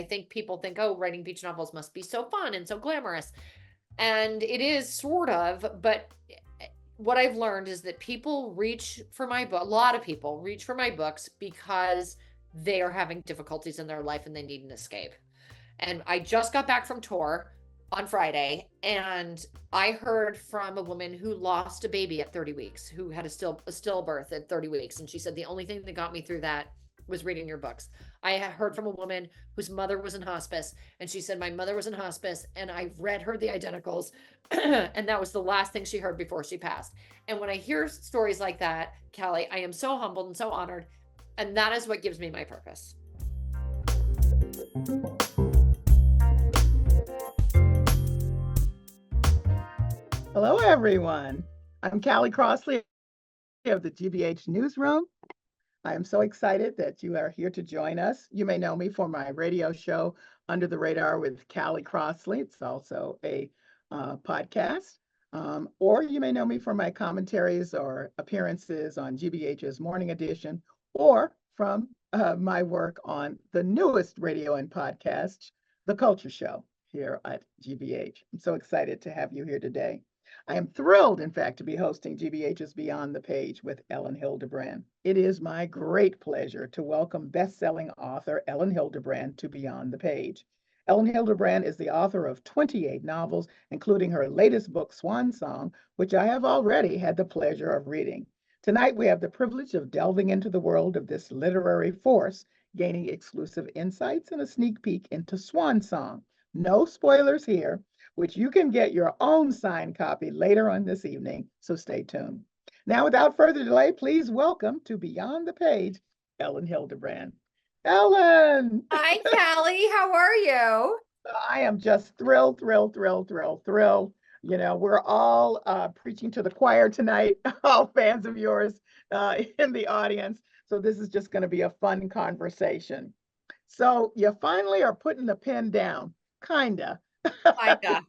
I think people think, oh, writing beach novels must be so fun and so glamorous. And it is sort of, but what I've learned is that people reach for my book, a lot of people reach for my books because they are having difficulties in their life and they need an escape. And I just got back from tour on Friday, and I heard from a woman who lost a baby at 30 weeks, who had a stillbirth at 30 weeks, and she said the only thing that got me through that was reading your books. I had heard from a woman whose mother was in hospice, and she said my mother was in hospice, and I read her the identicals, and that was the last thing she heard before she passed. And when I hear stories like that, Callie, I am so humbled and so honored, and that is what gives me my purpose. Hello, everyone. I'm Callie Crossley of the GBH Newsroom. I am so excited that you are here to join us. You may know me for my radio show, Under the Radar with Callie Crossley. It's also a podcast. Or you may know me for my commentaries or appearances on GBH's Morning Edition, or from my work on the newest radio and podcast, The Culture Show, here at GBH. I'm so excited to have you here today. I am thrilled, in fact, to be hosting GBH's Beyond the Page with Elin Hilderbrand. It is my great pleasure to welcome best-selling author Elin Hilderbrand to Beyond the Page. Elin Hilderbrand is the author of 28 novels, including her latest book, Swan Song, which I have already had the pleasure of reading. Tonight, we have the privilege of delving into the world of this literary force, gaining exclusive insights and a sneak peek into Swan Song. No spoilers here, which you can get your own signed copy later on this evening, so stay tuned. Now, without further delay, please welcome to Beyond the Page, Elin Hilderbrand. Elin! Hi, Callie. How are you? I am just thrilled, thrilled, thrilled, thrilled, thrilled. You know, we're all preaching to the choir tonight, all fans of yours in the audience. So this is just going to be a fun conversation. So you finally are putting the pen down, kinda. Kinda.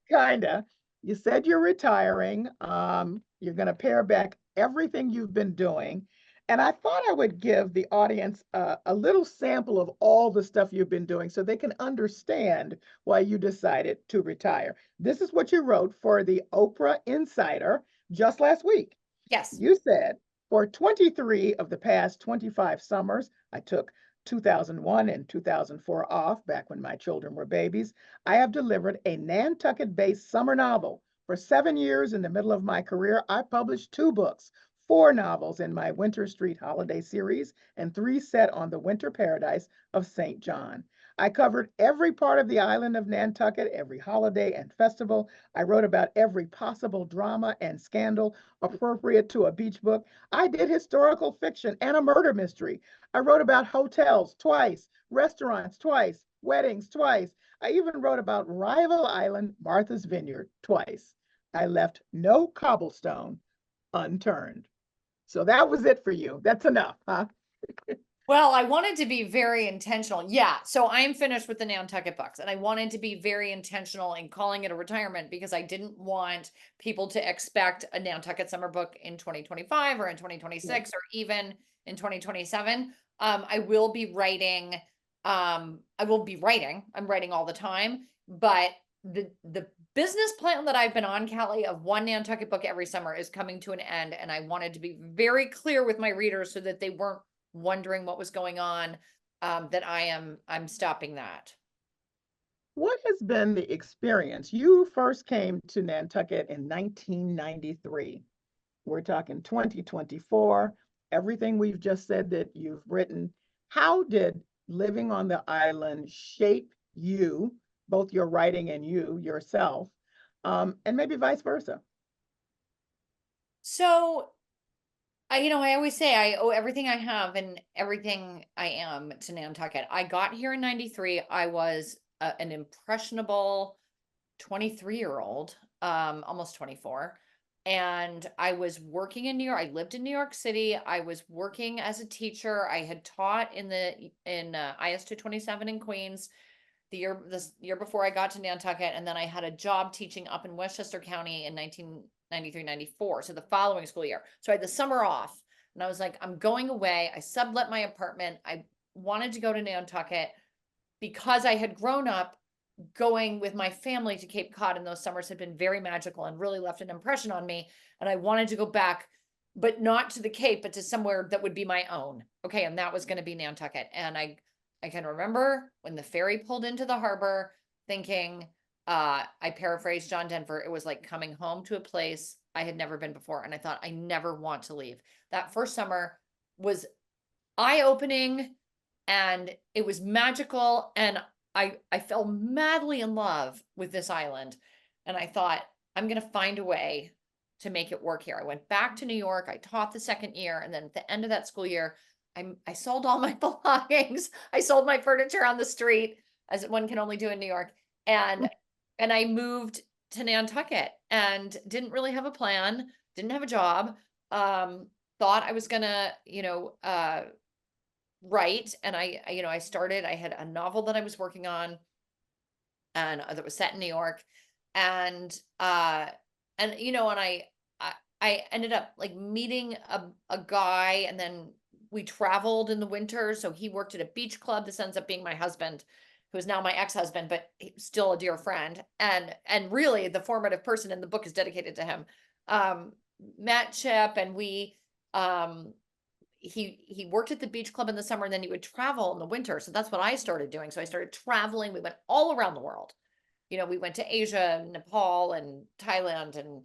Kinda. You said you're retiring. You're going to pare back everything you've been doing. And I thought I would give the audience a little sample of all the stuff you've been doing so they can understand why you decided to retire. This is what you wrote for the Oprah Insider just last week. Yes. You said, for 23 of the past 25 summers, I took 2001 and 2004 off, back when my children were babies. I have delivered a Nantucket-based summer novel. For 7 years in the middle of my career, I published 2 books, 4 novels in my Winter Street Holiday series, and 3 set on the winter paradise of St. John. I covered every part of the island of Nantucket, every holiday and festival. I wrote about every possible drama and scandal appropriate to a beach book. I did historical fiction and a murder mystery. I wrote about hotels twice, restaurants twice, weddings twice. I even wrote about rival island Martha's Vineyard twice. I left no cobblestone unturned. So that was it for you. That's enough, huh? Well, I wanted to be very intentional. Yeah. So I'm finished with the Nantucket books, and I wanted to be very intentional in calling it a retirement because I didn't want people to expect a Nantucket summer book in 2025 or in Yeah. 2026 or even in 2027. I will be writing. I will be writing. I'm writing all the time, but the business plan that I've been on, Callie, of one Nantucket book every summer is coming to an end, and I wanted to be very clear with my readers so that they weren't wondering what was going on, that I'm stopping that. What has been the experience? You first came to Nantucket in 1993. We're talking 2024. Everything we've just said that you've written, how did living on the island shape you, both your writing and you yourself, and maybe vice versa? So, I always say I owe everything I have and everything I am to Nantucket. I got here in 93. I was an impressionable 23-year-old, almost 24. And I was working in New York. I lived in New York City. I was working as a teacher. I had taught in IS 227 in Queens this year before I got to Nantucket, and then I had a job teaching up in Westchester County in 1993, 94. So the following school year. So I had the summer off, and I was like, I'm going away. I sublet my apartment. I wanted to go to Nantucket. because I had grown up going with my family to Cape Cod, and those summers had been very magical and really left an impression on me. And I wanted to go back, but not to the Cape, but to somewhere that would be my own. Okay. And that was going to be Nantucket. And I can remember when the ferry pulled into the harbor thinking, I paraphrased John Denver, it was like coming home to a place I had never been before. And I thought, I never want to leave. That first summer was eye-opening, and it was magical, and I fell madly in love with this island, and I thought, I'm going to find a way to make it work here. I went back to New York. I taught the second year, and then at the end of that school year, I sold all my belongings. I sold my furniture on the street, as one can only do in New York, and I moved to Nantucket and didn't really have a plan, didn't have a job. Thought I was gonna, write, and I started. I had a novel that I was working on, and that was set in New York, and and I ended up like meeting a guy, and then we traveled in the winter. So he worked at a beach club. This ends up being my husband, who is now my ex-husband, but he's still a dear friend, and really the formative person in the book is dedicated to him. Met Chip, and we he worked at the beach club in the summer, and then he would travel in the winter. So that's what I started doing. So I started traveling. We went all around the world. We went to Asia, and Nepal, and Thailand, and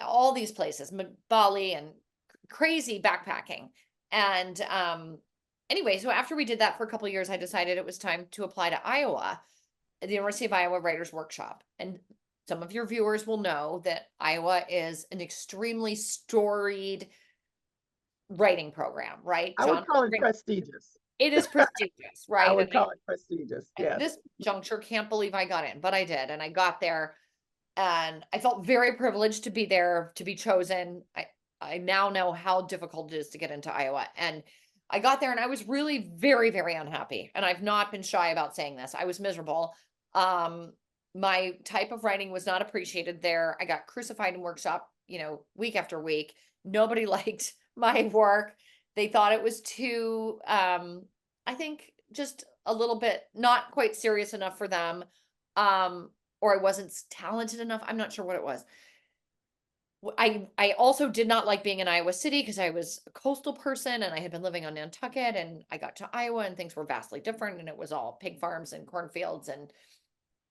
all these places, Bali, and crazy backpacking. And anyway, so after we did that for a couple of years, I decided it was time to apply to Iowa, the University of Iowa Writers Workshop. And some of your viewers will know that Iowa is an extremely storied writing program, right? I would call it prestigious. It is prestigious, I right? would call it prestigious. At Yes. this juncture, can't believe I got in, but I did, and I got there, and I felt very privileged to be there, to be chosen. I now know how difficult it is to get into Iowa, and I got there, and I was really very, very unhappy, and I've not been shy about saying this. I was miserable. My type of writing was not appreciated there. I got crucified in workshop, week after week. Nobody liked my work. They thought it was too, I think, just a little bit not quite serious enough for them. Or I wasn't talented enough. I'm not sure what it was. I also did not like being in Iowa City because I was a coastal person, and I had been living on Nantucket, and I got to Iowa and things were vastly different, and it was all pig farms and cornfields, and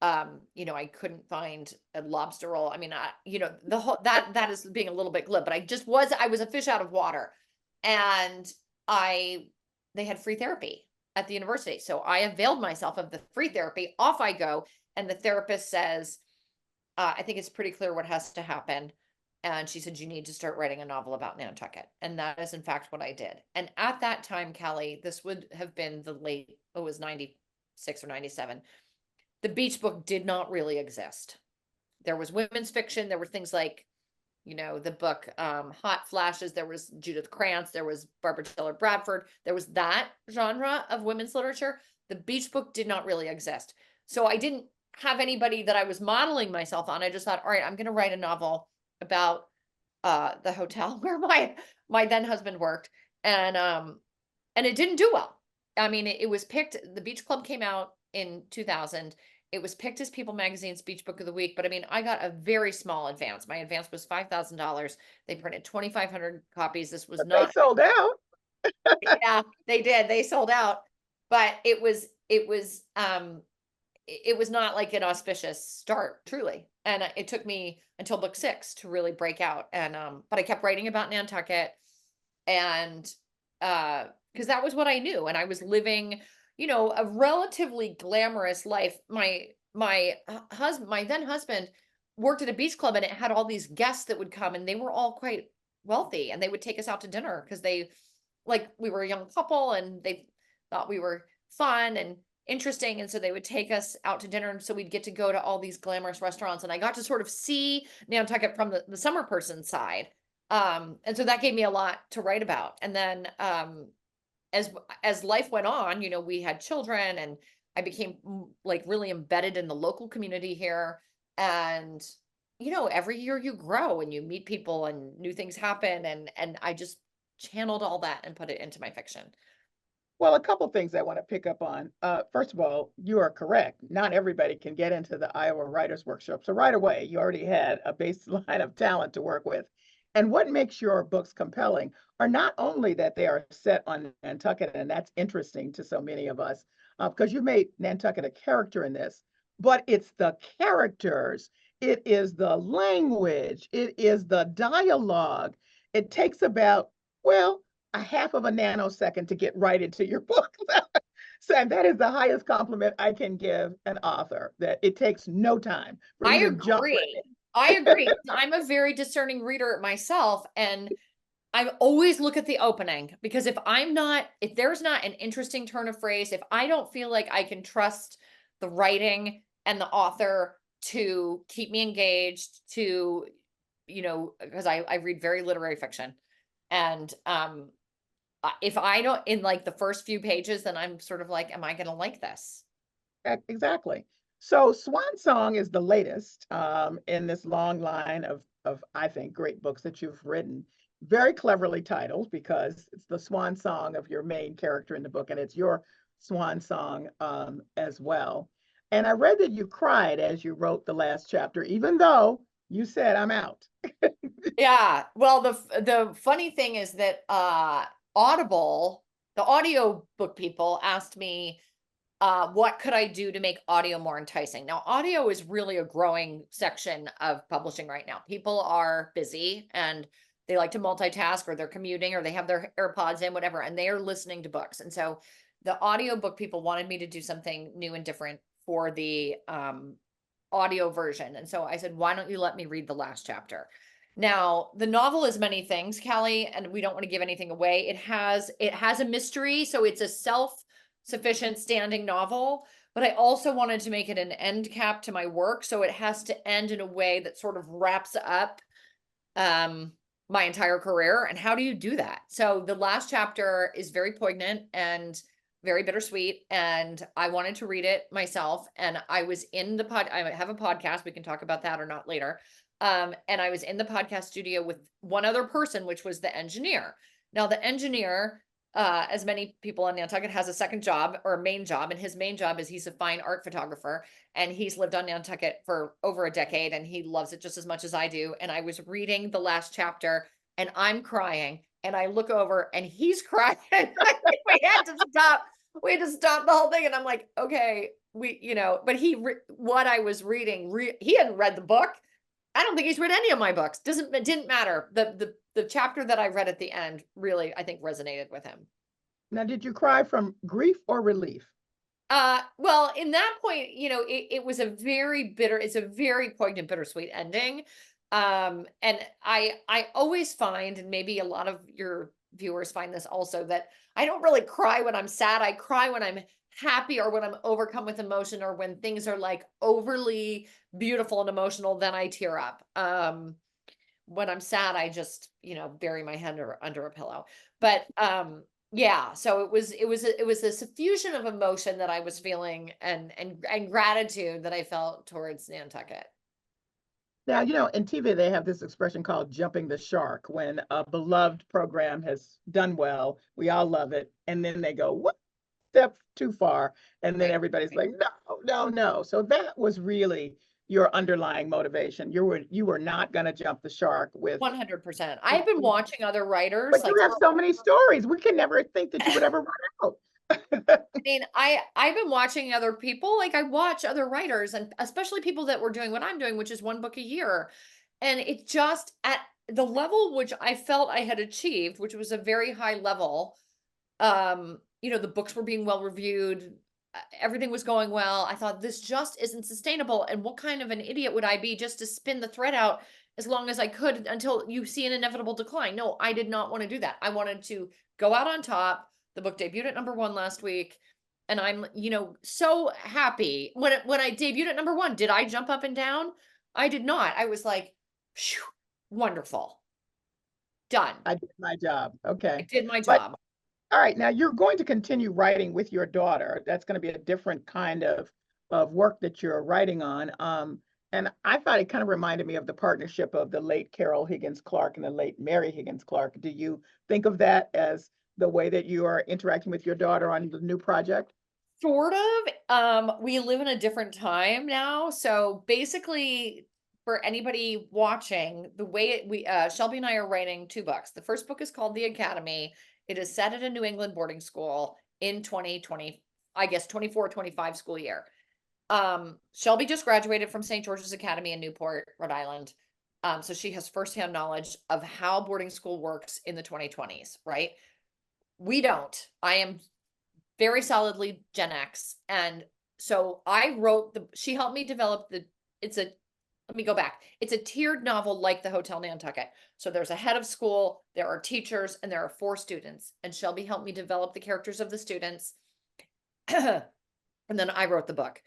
I couldn't find a lobster roll. I mean, the whole that is being a little bit glib, but I was a fish out of water. And they had free therapy at the university. So I availed myself of the free therapy. Off I go. And the therapist says, I think it's pretty clear what has to happen. And she said, you need to start writing a novel about Nantucket. And that is in fact what I did. And at that time, Callie, this would have been it was 96 or 97. The beach book did not really exist. There was women's fiction. There were things like, the book Hot Flashes. There was Judith Krantz. There was Barbara Taylor Bradford. There was that genre of women's literature. The beach book did not really exist. So I didn't have anybody that I was modeling myself on. I just thought, all right, I'm going to write a novel about the hotel where my then husband worked. And it didn't do well. I mean, it was picked, the Beach Club came out in 2000. It was picked as People Magazine's Beach Book of the Week, but I mean, I got a very small advance. My advance was $5,000. They printed 2,500 copies. This was But not. They sold out. Yeah, they did. They sold out, but it was not like an auspicious start, truly. And it took me until book 6 to really break out. And but I kept writing about Nantucket, and because that was what I knew, and I was living, a relatively glamorous life. My husband, my then husband, worked at a beach club, and it had all these guests that would come, and they were all quite wealthy, and they would take us out to dinner because we were a young couple, and they thought we were fun and interesting, and so they would take us out to dinner, and so we'd get to go to all these glamorous restaurants, and I got to sort of see Nantucket from the summer person side. And so that gave me a lot to write about. And then as life went on, we had children, and I became like really embedded in the local community here. And every year you grow and you meet people and new things happen, and I just channeled all that and put it into my fiction. Well, a couple things I want to pick up on. First of all, you are correct. Not everybody can get into the Iowa Writers Workshop. So right away, you already had a baseline of talent to work with. And what makes your books compelling are not only that they are set on Nantucket, and that's interesting to so many of us, because you made Nantucket a character in this, but it's the characters, it is the language, it is the dialogue. It takes about, well, a half of a nanosecond to get right into your book. So, and that is the highest compliment I can give an author, that it takes no time for I you to jump agree. I right agree. in. I'm a very discerning reader myself, and I always look at the opening, because if there's not an interesting turn of phrase, if I don't feel like I can trust the writing and the author to keep me engaged, because I read very literary fiction, and if I don't, in like the first few pages, then I'm sort of like, am I going to like this? Exactly. So Swan Song is the latest in this long line of I think great books that you've written. Very cleverly titled because it's the swan song of your main character in the book, and it's your swan song as well. And I read that you cried as you wrote the last chapter, even though you said, "I'm out." Yeah. Well, the funny thing is that Audible, the audio book people asked me, what could I do to make audio more enticing? Now, audio is really a growing section of publishing right now. People are busy and they like to multitask, or they're commuting, or they have their AirPods in, whatever, and they are listening to books. And so the audiobook people wanted me to do something new and different for the audio version. And so I said, why don't you let me read the last chapter? Now, the novel is many things, Callie, and we don't want to give anything away. It has a mystery, so it's a self-sufficient standing novel, but I also wanted to make it an end cap to my work, so it has to end in a way that sort of wraps up um my entire career. And how do you do that? So the last chapter is very poignant and very bittersweet, and I wanted to read it myself. And I was in the I have a podcast, we can talk about that or not later. And I was in the podcast studio with one other person, which was the engineer. Now the engineer, as many people on Nantucket, has a second job or a main job, and his main job is he's a fine art photographer, and he's lived on Nantucket for over a decade, and he loves it just as much as I do. And I was reading the last chapter, and I'm crying, and I look over and he's crying. we had to stop. We had to stop the whole thing, and I'm like, okay, but what I was reading, he hadn't read the book. I don't think he's read any of my books. It didn't matter. The chapter that I read at the end really, I think, resonated with him. Now, did you cry from grief or relief? Well, in that point, it was it's a very poignant, bittersweet ending. And I always find, and maybe a lot of your viewers find this also, that I don't really cry when I'm sad. I cry when I'm happy, or when I'm overcome with emotion, or when things are like overly beautiful and emotional, then I tear up. When I'm sad, I just, bury my head under a pillow. But yeah, so it was a suffusion of emotion that I was feeling, and gratitude that I felt towards Nantucket. Now, in TV, they have this expression called jumping the shark. When a beloved program has done well, we all love it. And then they go, what step too far? And then Right. everybody's like, no, no, no. So that was really your underlying motivation. You were not going to jump the shark with, 100%. I've been watching other writers, but you like, have so many stories. We can never think that you would ever run out. I mean, I've been watching other people, like I watch other writers, and especially people that were doing what I'm doing, which is one book a year. And it just, at the level which I felt I had achieved, which was a very high level, the books were being well reviewed, everything was going well. I thought, this just isn't sustainable. And what kind of an idiot would I be just to spin the thread out as long as I could until you see an inevitable decline? No, I did not want to do that. I wanted to go out on top. The book debuted at #1 last week. And I'm, so happy. When I debuted at #1, did I jump up and down? I did not. I was like, phew, wonderful. Done. I did my job. I Okay. did my But job. all right, now you're going to continue writing with your daughter. That's going to be a different kind of work that you're writing on. And I thought it kind of reminded me of the partnership of the late Carol Higgins Clark and the late Mary Higgins Clark. Do you think of that as the way that you are interacting with your daughter on the new project? Sort of. We live in a different time now. So basically, for anybody watching, the way we Shelby and I are writing two books. The first book is called The Academy. It is set at a New England boarding school in 2020, I guess 24-25 school year. Shelby just graduated from St. George's Academy in Newport, Rhode Island. So she has firsthand knowledge of how boarding school works in the 2020s, right? We don't. I am very solidly Gen X. And so I wrote she helped me develop let me go back. It's a tiered novel like the Hotel Nantucket. So there's a head of school, there are teachers, and there are 4 students. And Shelby helped me develop the characters of the students. And then I wrote the book.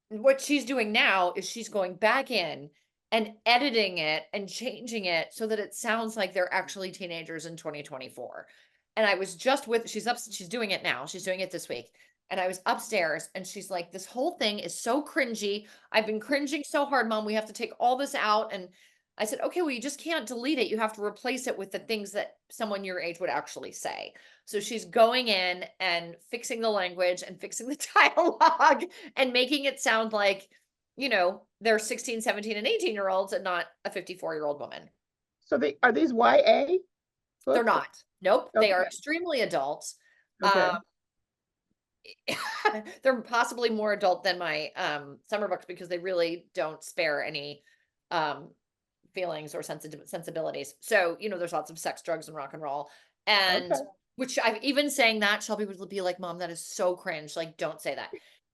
What she's doing now is she's going back in and editing it and changing it so that it sounds like they're actually teenagers in 2024. And I was just she's doing it now. She's doing it this week. And I was upstairs and she's like, this whole thing is so cringy. I've been cringing so hard, Mom. We have to take all this out. And I said, okay, well, you just can't delete it. You have to replace it with the things that someone your age would actually say. So she's going in and fixing the language and fixing the dialogue and making it sound like, they're 16, 17, and 18-year-olds and not a 54-year-old woman. So are these YA They're books? not. Nope. They are Okay. extremely adult. Okay. They're possibly more adult than my summer books because they really don't spare any feelings or sensibilities. So, there's lots of sex, drugs, and rock and roll. And Okay. which I've even saying that, Shelby would be like, Mom, that is so cringe. Like, don't say that.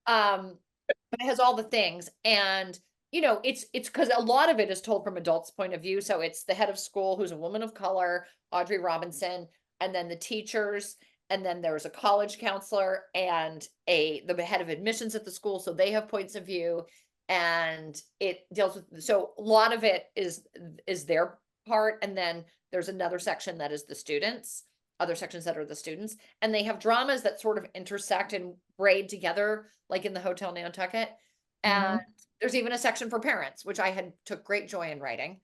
But it has all the things. And it's because a lot of it is told from adults' point of view. So it's the head of school, who's a woman of color, Audrey Robinson, and then the teachers, and then there's a college counselor and the head of admissions at the school. So they have points of view, and it deals with, so a lot of it is their part. And then there's another section that is the students, other sections that are the students, and they have dramas that sort of intersect and braid together, like in the Hotel Nantucket. And Mhm. there's even a section for parents, which I took great joy in writing.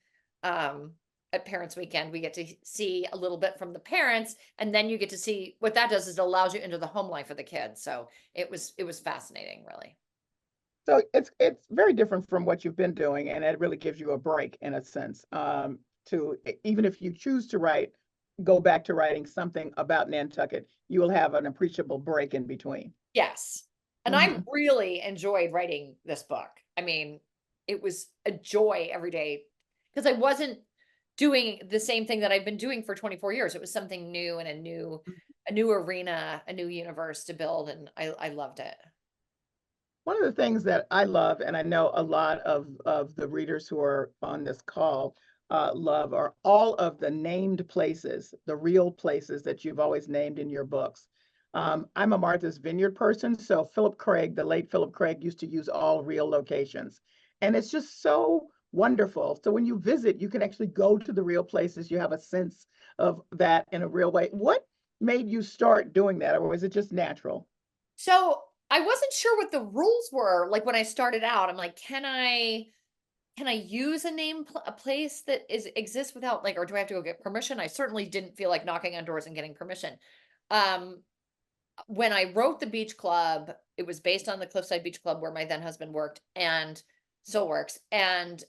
At Parents Weekend, we get to see a little bit from the parents, and then you get to see what that does is it allows you into the home life of the kids. So it was fascinating, really. So it's very different from what you've been doing, and it really gives you a break in a sense. Even if you choose to go back to writing something about Nantucket, you will have an appreciable break in between. Yes. And I Hmm. really enjoyed writing this book. I mean, it was a joy every day because I wasn't doing the same thing that I've been doing for 24 years. It was something new and a new arena, a new universe to build, and I loved it. One of the things that I love, and I know a lot of the readers who are on this call love, are all of the named places, the real places that you've always named in your books. I'm a Martha's Vineyard person, so Philip Craig, the late Philip Craig, used to use all real locations, and it's just so wonderful. So when you visit, you can actually go to the real places. You have a sense of that in a real way. What made you start doing that, or was it just natural? So I wasn't sure what the rules were. Like when I started out, I'm like, can I use a place that exists without, like, or do I have to go get permission? I certainly didn't feel like knocking on doors and getting permission. Um, when I wrote the beach club, it was based on the Cliffside Beach Club where my then husband worked and still works. And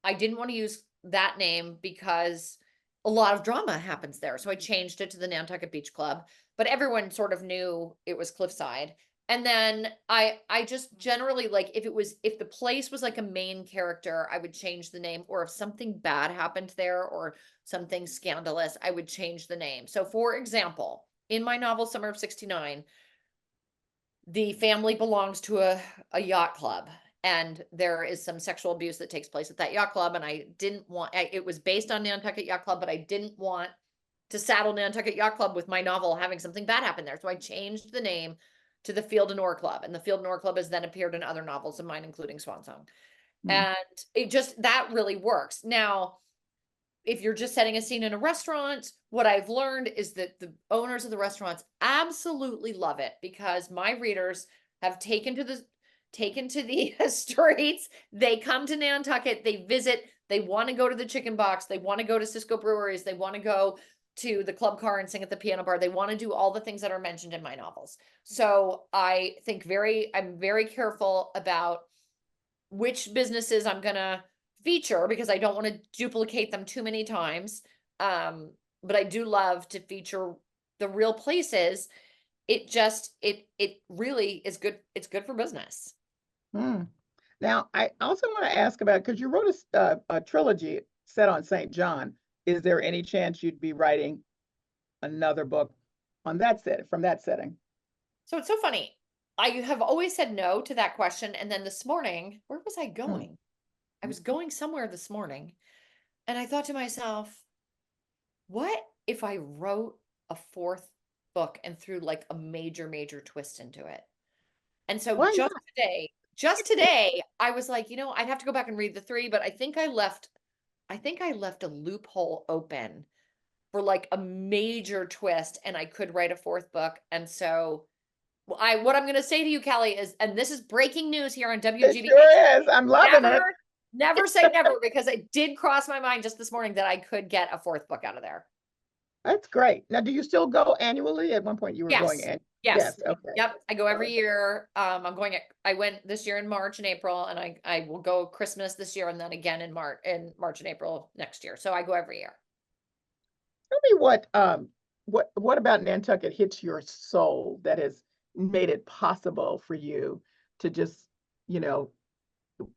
I didn't want to use that name because a lot of drama happens there. So I changed it to the Nantucket Beach Club, but everyone sort of knew it was Cliffside. And then I just generally, like, if the place was like a main character, I would change the name, or if something bad happened there or something scandalous, I would change the name. So for example, in my novel Summer of 69, the family belongs to a yacht club, and there is some sexual abuse that takes place at that yacht club. And I didn't want, it was based on Nantucket Yacht Club, but I didn't want to saddle Nantucket Yacht Club with my novel having something bad happen there. So I changed the name to the Field and Oar Club. And the Field and Oar Club has then appeared in other novels of mine, including Swan Song. Mm. And that really works. Now, if you're just setting a scene in a restaurant, what I've learned is that the owners of the restaurants absolutely love it because my readers have taken to the streets. They come to Nantucket, they visit, they want to go to the Chicken Box, they want to go to Cisco Breweries, they want to go to the club car and sing at the piano bar. They want to do all the things that are mentioned in my novels. So I'm very careful about which businesses I'm going to feature because I don't want to duplicate them too many times. But I do love to feature the real places. It really is good. It's good for business. Hmm. Now, I also want to ask about, because you wrote a trilogy set on St. John. Is there any chance you'd be writing another book on that set from that setting? So it's so funny. I have always said no to that question. And then this morning, where was I Hmm. going? I was going somewhere this morning. And I thought to myself, what if I wrote a fourth book and threw like a major, major twist into it? And so Why just today, I was like, I'd have to go back and read the three, but I think I left a loophole open for like a major twist and I could write a fourth book. And so what I'm going to say to you, Kelly, is, and this is breaking news here on it WGBH. sure is. I'm loving it. Never, never say never, because it did cross my mind just this morning that I could get a fourth book out of there. That's great. Now, do you still go annually? At one point, you were going Yes. in. Yes. Yes. Okay. Yep. I go All every right. year. I went this year in March and April, and I will go Christmas this year and then again in March and April next year. So I go every year. Tell me what about Nantucket hits your soul that has made it possible for you to just, you know,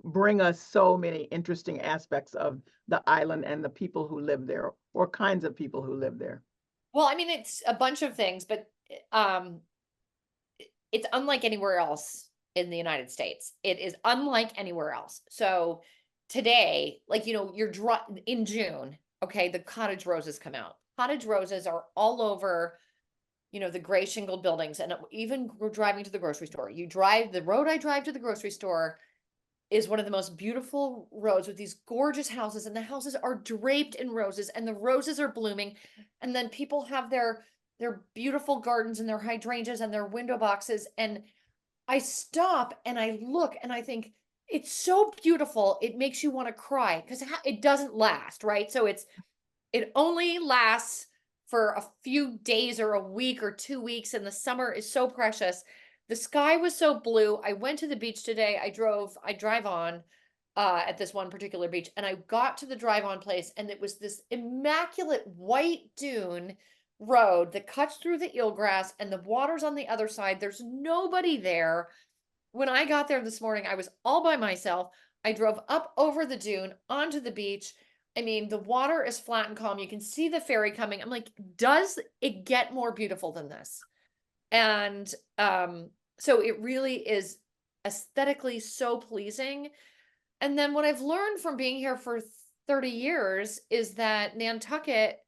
bring us so many interesting aspects of the island and the people who live there, or kinds of people who live there. Well, I mean, it's a bunch of things, but um, it's unlike anywhere else in the United States. It is unlike anywhere else. So today, like, in June, okay, the cottage roses come out. Cottage roses are all over, the gray shingled buildings. And even driving to the grocery store, the road I drive to the grocery store is one of the most beautiful roads with these gorgeous houses, and the houses are draped in roses and the roses are blooming. And then people have their beautiful gardens and their hydrangeas and their window boxes. And I stop and I look and I think, it's so beautiful. It makes you want to cry because it doesn't last, right? So it only lasts for a few days or a week or 2 weeks, and the summer is so precious. The sky was so blue. I went to the beach today. I drive on at this one particular beach, and I got to the drive on place, and it was this immaculate white dune road that cuts through the eelgrass, and the water's on the other side. There's nobody there. When I got there this morning, I was all by myself. I drove up over the dune onto the beach. I mean, the water is flat and calm. You can see the ferry coming. I'm like, does it get more beautiful than this? And so it really is aesthetically so pleasing. And then what I've learned from being here for 30 years is that Nantucket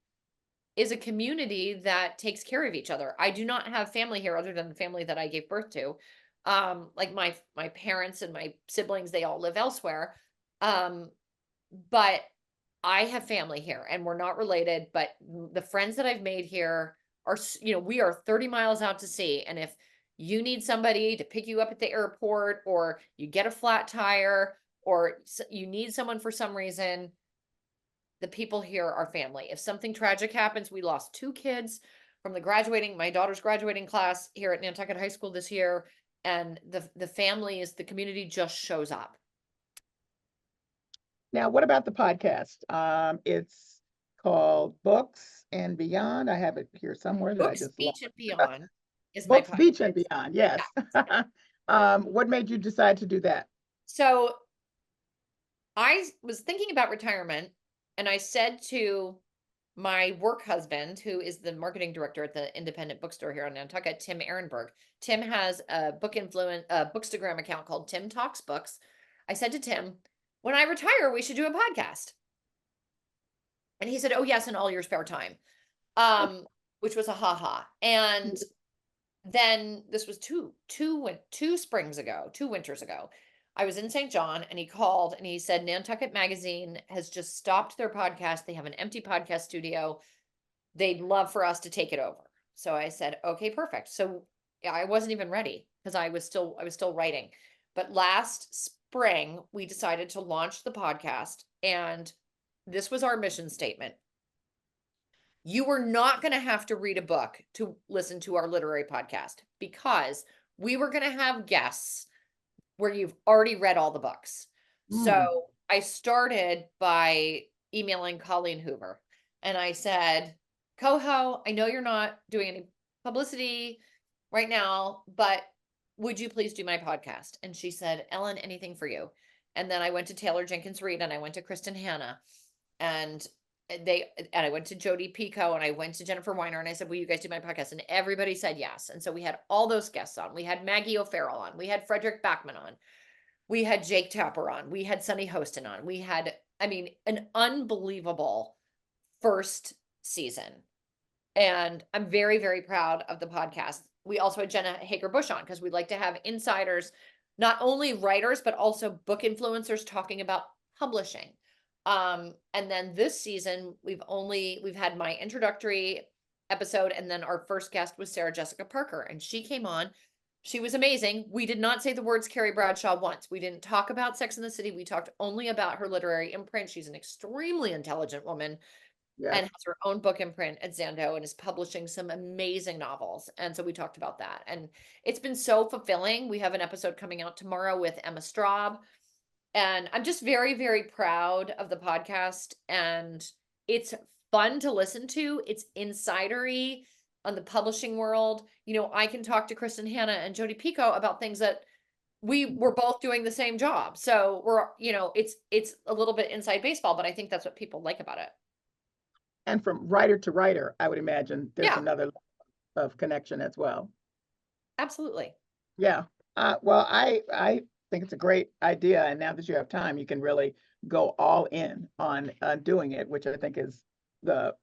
is a community that takes care of each other. I do not have family here other than the family that I gave birth to. Like my parents and my siblings, they all live elsewhere. Um, but I have family here and we're not related, but the friends that I've made here are, we are 30 miles out to sea. And if you need somebody to pick you up at the airport, or you get a flat tire, or you need someone for some reason, the people here are family. If something tragic happens, we lost 2 kids from my daughter's graduating class here at Nantucket High School this year. And the community just shows up. Now, what about the podcast? It's called Books and Beyond. I have it here somewhere that I Books, just lost. Beach, and Beyond is my Books, podcast. Beach, and Beyond. Yes. Yeah. What made you decide to do that? So I was thinking about retirement, and I said to my work husband, who is the marketing director at the independent bookstore here on Nantucket, Tim Ehrenberg. Tim has a bookstagram account called Tim Talks Books. I said to Tim, when I retire, we should do a podcast. And he said, oh yes, in all your spare time. Which was a haha. And then this was two winters ago. I was in St. John and he called and he said, Nantucket Magazine has just stopped their podcast. They have an empty podcast studio. They'd love for us to take it over. So I said, okay, perfect. So yeah, I wasn't even ready because I was still writing. But last spring, we decided to launch the podcast, and this was our mission statement. You were not going to have to read a book to listen to our literary podcast because we were going to have guests where you've already read all the books. Mm, So I started by emailing Colleen Hoover and I said, Coho, I know you're not doing any publicity right now, but would you please do my podcast? And she said, Ellen, anything for you. And then I went to Taylor Jenkins Reid and I went to Kristen Hanna and I went to Jodi Picoult and I went to Jennifer Weiner and I said, will you guys do my podcast? And everybody said yes. And so we had all those guests on. We had Maggie O'Farrell on. We had Frederick Backman on. We had Jake Tapper on. We had Sunny Hostin on. We had, I mean, an unbelievable first season. And I'm very, very proud of the podcast. We also had Jenna Hager Bush on because we like to have insiders, not only writers, but also book influencers talking about publishing. And then this season, we've had my introductory episode, and then our first guest was Sarah Jessica Parker, and she came on. She was amazing. We did not say the words Carrie Bradshaw once. We didn't talk about Sex in the City. We talked only about her literary imprint. She's an extremely intelligent woman yes. and has her own book imprint at Zando and is publishing some amazing novels. And so we talked about that. And it's been so fulfilling. We have an episode coming out tomorrow with Emma Straub. And I'm just very, very proud of the podcast. And it's fun to listen to. It's insidery on the publishing world. You know, I can talk to Kristen Hanna and Jodi Picoult about things that we were both doing the same job. So we're, you know, it's a little bit inside baseball, but I think that's what people like about it. And from writer to writer, I would imagine there's Yeah, another level of connection as well. absolutely. Yeah. Well, I think it's a great idea, and now that you have time, you can really go all in on doing it, which I think is the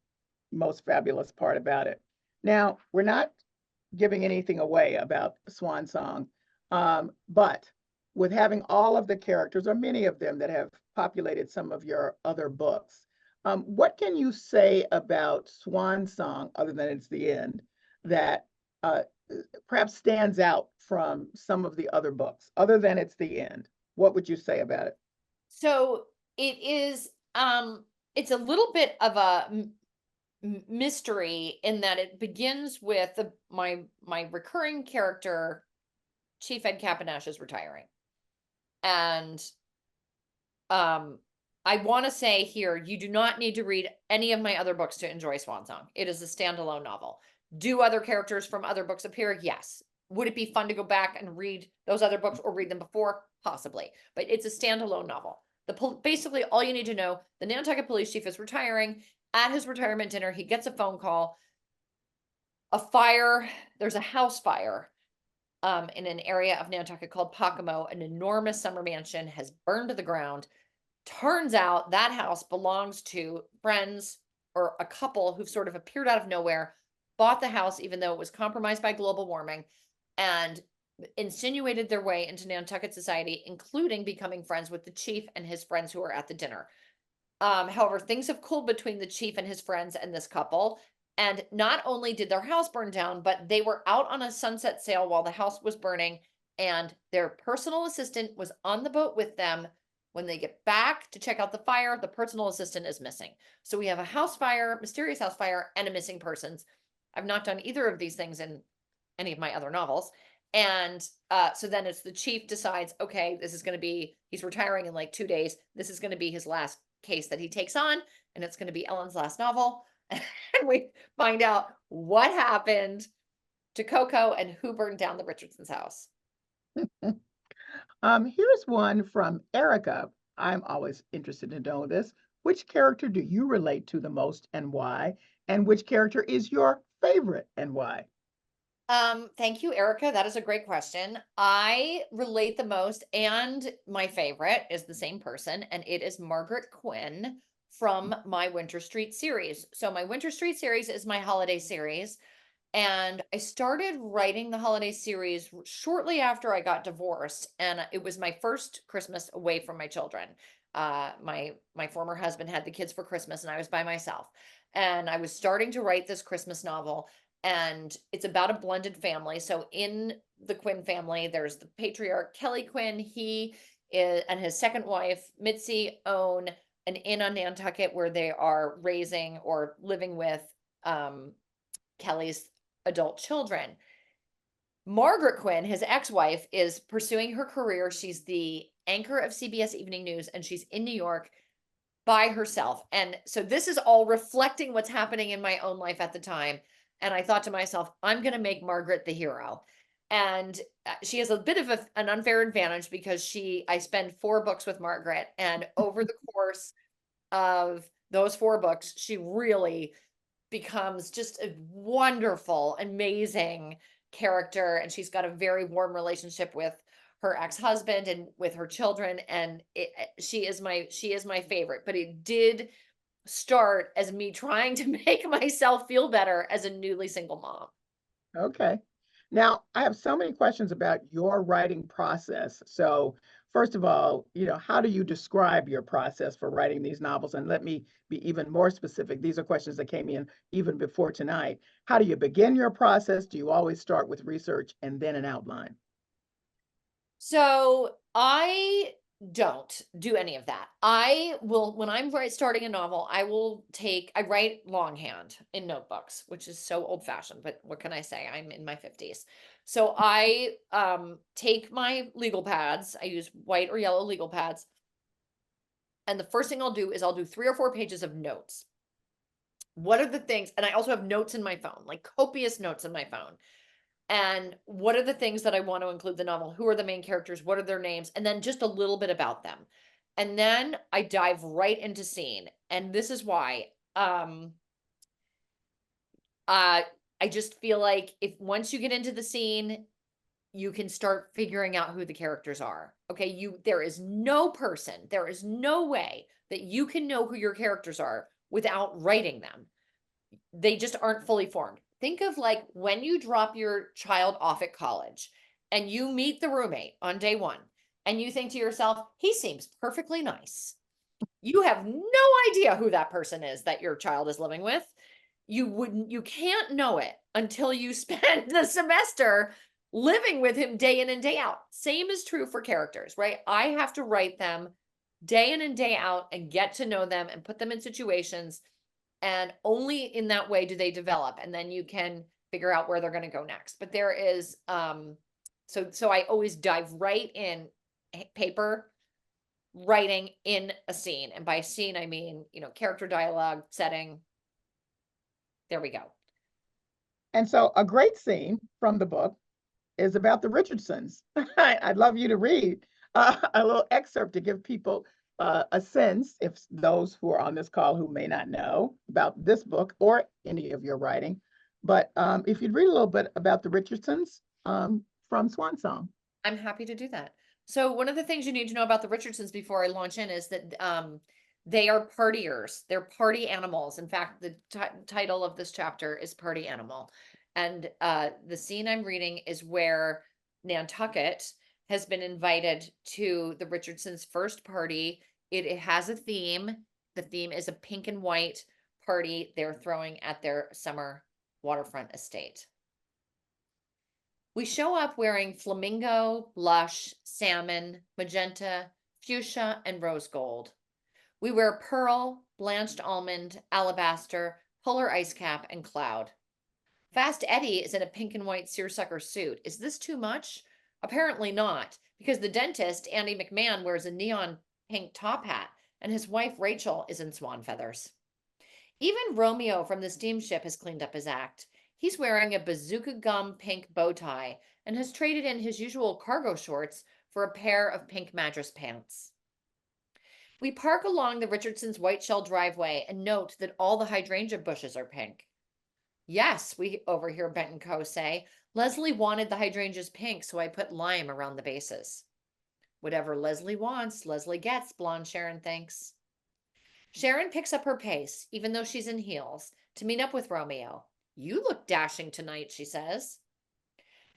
most fabulous part about it. Now, we're not giving anything away about Swan Song, but with having all of the characters, or many of them that have populated some of your other books, what can you say about Swan Song, other than it's the end, that uh, perhaps stands out from some of the other books, other than it's the end? What would you say about it? So it is, it's a little bit of a mystery in that it begins with my recurring character, Chief Ed Kapenash, is retiring. And I want to say here, you do not need to read any of my other books to enjoy Swan Song. It is a standalone novel. Do other characters from other books appear? Yes. Would it be fun to go back and read those other books or read them before? Possibly. But it's a standalone novel. Basically, all you need to know, the Nantucket police chief is retiring. At his retirement dinner, he gets a phone call. A fire, there's a house fire in an area of Nantucket called Pocomo. An enormous summer mansion has burned to the ground. Turns out that house belongs to friends or a couple who've sort of appeared out of nowhere, bought the house even though it was compromised by global warming, and insinuated their way into Nantucket society, including becoming friends with the chief and his friends who are at the dinner. However, things have cooled between the chief and his friends and this couple. And not only did their house burn down, but they were out on a sunset sail while the house was burning, and their personal assistant was on the boat with them. When they get back to check out the fire, the personal assistant is missing. So we have a house fire, mysterious house fire, and a missing persons. I've not done either of these things in any of my other novels. And so then it's the chief decides, okay, this is going to be, he's retiring in like 2 days. This is going to be his last case that he takes on, and it's going to be Ellen's last novel. And we find out what happened to Coco and who burned down the Richardsons' house. Here's one from Erica. I'm always interested to know this. Which character do you relate to the most and why? And which character is your favorite and why? Thank you, Erica. That is a great question. I relate the most, and my favorite is the same person, and it is Margaret Quinn from my Winter Street series. So my Winter Street series is my holiday series, and I started writing the holiday series shortly after I got divorced, and it was my first Christmas away from my children. My former husband had the kids for Christmas, and I was by myself. And I was starting to write this Christmas novel, and it's about a blended family. So in the Quinn family, there's the patriarch Kelly Quinn. He is, and his second wife Mitzi own an inn on Nantucket where they are raising or living with Kelly's adult children. Margaret Quinn, his ex-wife, is pursuing her career. She's the anchor of CBS Evening News, and she's in New York by herself. And so this is all reflecting what's happening in my own life at the time. And I thought to myself, I'm going to make Margaret the hero. And she has a bit of an unfair advantage because I spend 4 books with Margaret. And over the course of those 4 books, she really becomes just a wonderful, amazing character. And she's got a very warm relationship with her ex-husband and with her children. And she is my favorite. But it did start as me trying to make myself feel better as a newly single mom. Okay. Now, I have so many questions about your writing process. So, first of all, how do you describe your process for writing these novels? And let me be even more specific. These are questions that came in even before tonight. How do you begin your process? Do you always start with research and then an outline? So I don't do any of that. I will, when I'm starting a novel, I write longhand in notebooks, which is so old fashioned, but what can I say? I'm in my 50s. So I take my legal pads. I use white or yellow legal pads. And the first thing I'll do is I'll do 3 or 4 pages of notes. What are the things? And I also have notes in my phone, like copious notes in my phone. And what are the things that I want to include in the novel? Who are the main characters? What are their names? And then just a little bit about them. And then I dive right into scene. And this is why uh I just feel like if once you get into the scene, you can start figuring out who the characters are. Okay, there is no person, there is no way that you can know who your characters are without writing them. They just aren't fully formed. Think of like when you drop your child off at college and you meet the roommate on day 1 and you think to yourself, he seems perfectly nice. You have no idea who that person is that your child is living with. You can't know it until you spend the semester living with him day in and day out. Same is true for characters, right? I have to write them day in and day out and get to know them and put them in situations, and only in that way do they develop, and then you can figure out where they're going to go next. But there is so I always dive right in, paper writing in a scene, and by scene I mean character, dialogue, setting. There we go. And so, a great scene from the book is about the Richardsons. I'd love you to read a little excerpt to give people a sense, if those who are on this call who may not know about this book or any of your writing. But if you'd read a little bit about the Richardsons from Swan Song. I'm happy to do that. So one of the things you need to know about the Richardsons before I launch in is that they are partiers. They're party animals. In fact, the title of this chapter is Party Animal. And the scene I'm reading is where Nantucket has been invited to the Richardsons' first party. It has a theme. The theme is a pink and white party they're throwing at their summer waterfront estate. We show up wearing flamingo, blush, salmon, magenta, fuchsia, and rose gold. We wear pearl, blanched almond, alabaster, polar ice cap, and cloud. Fast Eddie is in a pink and white seersucker suit. Is this too much? Apparently not, because the dentist, Andy McMahon, wears a neon pink top hat, and his wife, Rachel, is in swan feathers. Even Romeo from the steamship has cleaned up his act. He's wearing a bazooka gum pink bow tie and has traded in his usual cargo shorts for a pair of pink madras pants. We park along the Richardsons' white shell driveway and note that all the hydrangea bushes are pink. Yes, we overhear Benton Co. say, Leslie wanted the hydrangeas pink, so I put lime around the bases. Whatever Leslie wants, Leslie gets, blonde Sharon thinks. Sharon picks up her pace, even though she's in heels, to meet up with Romeo. You look dashing tonight, she says.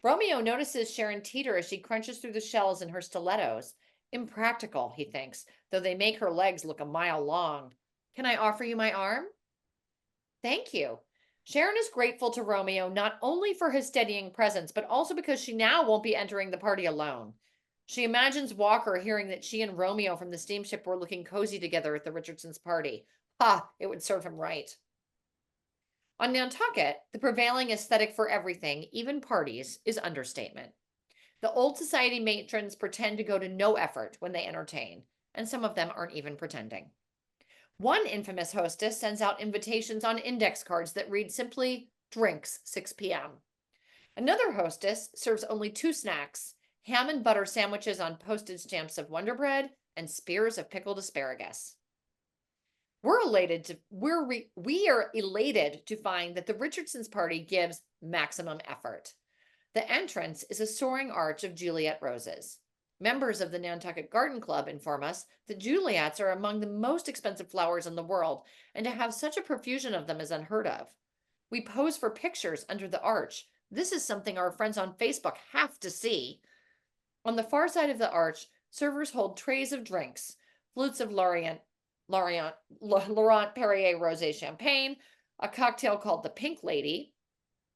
Romeo notices Sharon teeter as she crunches through the shells in her stilettos. Impractical, he thinks, though they make her legs look a mile long. Can I offer you my arm? Thank you. Sharon is grateful to Romeo not only for his steadying presence, but also because she now won't be entering the party alone. She imagines Walker hearing that she and Romeo from the steamship were looking cozy together at the Richardsons' party. Ha, it would serve him right. On Nantucket, the prevailing aesthetic for everything, even parties, is understatement. The old society matrons pretend to go to no effort when they entertain, and some of them aren't even pretending. One infamous hostess sends out invitations on index cards that read simply, drinks 6 p.m. Another hostess serves only two snacks, ham and butter sandwiches on postage stamps of Wonder Bread and spears of pickled asparagus. We are elated to find that the Richardsons party gives maximum effort. The entrance is a soaring arch of Juliet roses. Members of the Nantucket Garden Club inform us that Juliets are among the most expensive flowers in the world, and to have such a profusion of them is unheard of. We pose for pictures under the arch. This is something our friends on Facebook have to see. On the far side of the arch, servers hold trays of drinks, flutes of Laurent Perrier rosé champagne, a cocktail called the Pink Lady,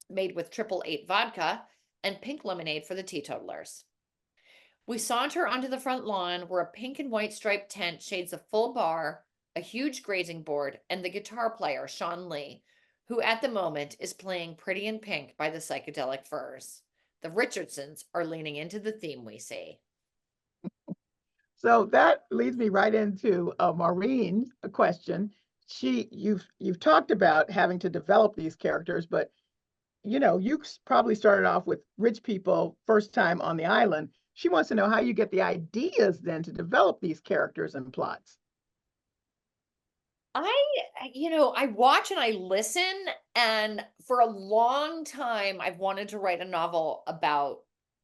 made with 888 vodka, and pink lemonade for the teetotalers. We saunter onto the front lawn where a pink and white striped tent shades a full bar, a huge grazing board, and the guitar player, Sean Lee, who at the moment is playing Pretty in Pink by the Psychedelic Furs. The Richardsons are leaning into the theme we see. So that leads me right into Maureen's question. You've talked about having to develop these characters, but you probably started off with rich people first time on the island. She wants to know how you get the ideas then to develop these characters and plots. I watch and I listen, and for a long time, I've wanted to write a novel about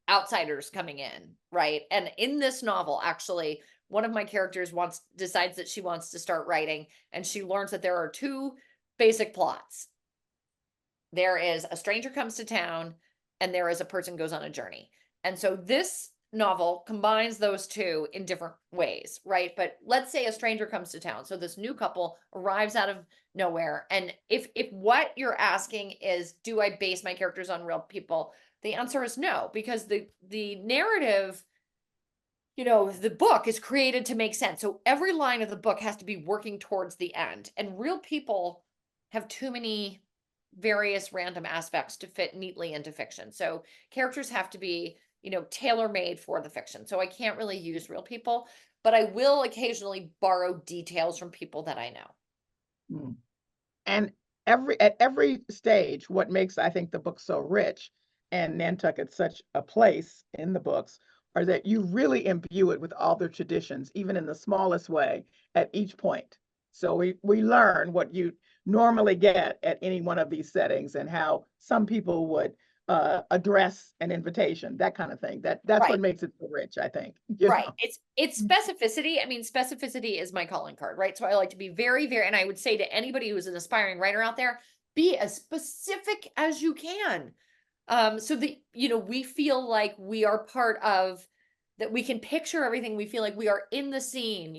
outsiders coming in, right? And in this novel, actually, one of my characters decides that she wants to start writing, and she learns that there are two basic plots. There is a stranger comes to town, and there is a person goes on a journey. And so this novel combines those two in different ways, right? But let's say a stranger comes to town. So this new couple arrives out of nowhere. And if what you're asking is, do I base my characters on real people? The answer is no, because the narrative, the book is created to make sense. So every line of the book has to be working towards the end. And real people have too many various random aspects to fit neatly into fiction. So characters have to be, tailor-made for the fiction. So I can't really use real people, but I will occasionally borrow details from people that I know. Hmm. And at every stage, what makes I think the book so rich and Nantucket such a place in the books are that you really imbue it with all the traditions, even in the smallest way, at each point. So we learn what you normally get at any one of these settings and how some people would address an invitation, that kind of thing. That's Right. what makes it so rich, I think. Right. It's specificity. I mean, specificity is my calling card, right? So I like to be very, very, and I would say to anybody who's an aspiring writer out there, be as specific as you can. So that, we feel like we are part of that, we can picture everything. We feel like we are in the scene,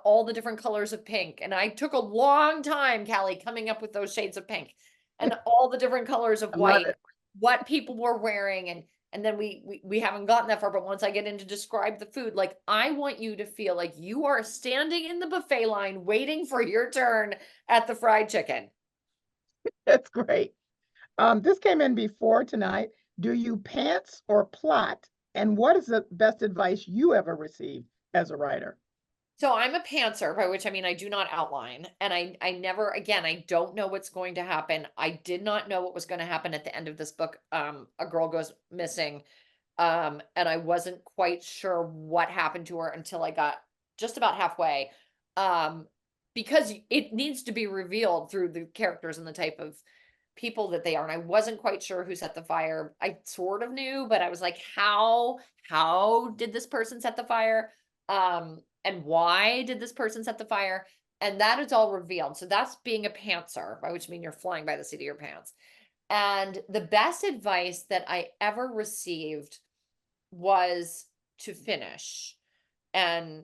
all the different colors of pink. And I took a long time, Callie, coming up with those shades of pink and all the different colors of I love white, it. what people were wearing, and then we haven't gotten that far, but once I get into describe the food, like I want you to feel like you are standing in the buffet line waiting for your turn at the fried chicken. That's great. This came in before tonight. Do you pants or plot? And what is the best advice you ever received as a writer? So I'm a pantser, by which I mean I do not outline, and I never, again, I don't know what's going to happen. I did not know what was going to happen at the end of this book. A girl goes missing, and I wasn't quite sure what happened to her until I got just about halfway, um, because it needs to be revealed through the characters and the type of people that they are. And I wasn't quite sure who set the fire. I sort of knew, but I was like, how did this person set the fire? And why did this person set the fire? And that is all revealed. So that's being a pantser, by which I mean you're flying by the seat of your pants. And the best advice that I ever received was to finish. And